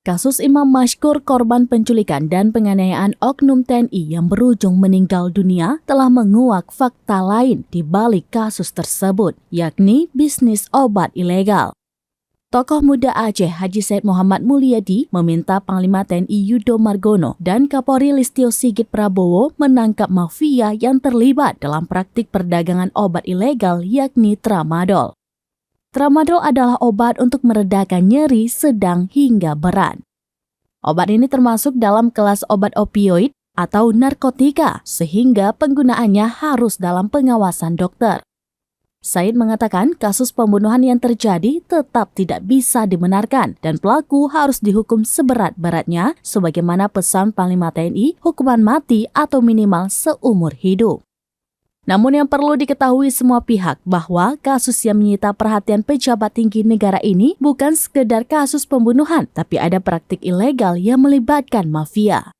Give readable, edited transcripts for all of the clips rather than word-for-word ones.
Kasus Imam Mashkur korban penculikan dan penganiayaan oknum TNI yang berujung meninggal dunia telah menguak fakta lain di balik kasus tersebut, yakni bisnis obat ilegal. Tokoh muda Aceh Haji Said Muhammad Mulyadi meminta Panglima TNI Yudo Margono dan Kapolri Listio Sigit Prabowo menangkap mafia yang terlibat dalam praktik perdagangan obat ilegal yakni tramadol. Tramadol adalah obat untuk meredakan nyeri sedang hingga berat. Obat ini termasuk dalam kelas obat opioid atau narkotika, sehingga penggunaannya harus dalam pengawasan dokter. Said mengatakan kasus pembunuhan yang terjadi tetap tidak bisa dibenarkan dan pelaku harus dihukum seberat-beratnya sebagaimana pesan Panglima TNI, hukuman mati atau minimal seumur hidup. Namun yang perlu diketahui semua pihak bahwa kasus yang menyita perhatian pejabat tinggi negara ini bukan sekedar kasus pembunuhan, tapi ada praktik ilegal yang melibatkan mafia.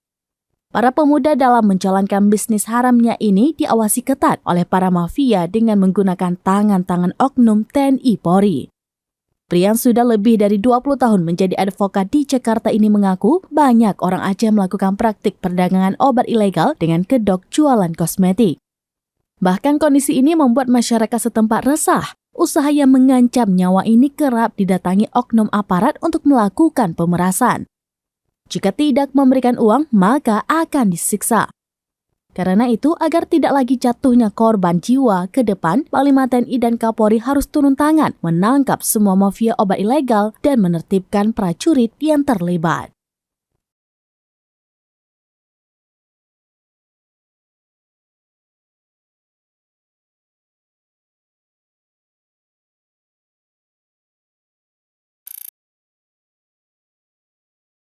Para pemuda dalam menjalankan bisnis haramnya ini diawasi ketat oleh para mafia dengan menggunakan tangan-tangan oknum TNI Polri. Pria yang sudah lebih dari 20 tahun menjadi advokat di Jakarta ini mengaku banyak orang Aceh melakukan praktik perdagangan obat ilegal dengan kedok jualan kosmetik. Bahkan kondisi ini membuat masyarakat setempat resah. Usaha yang mengancam nyawa ini kerap didatangi oknum aparat untuk melakukan pemerasan. Jika tidak memberikan uang, maka akan disiksa. Karena itu, agar tidak lagi jatuhnya korban jiwa ke depan, Panglima TNI dan Kapolri harus turun tangan, menangkap semua mafia obat ilegal dan menertibkan prajurit yang terlibat.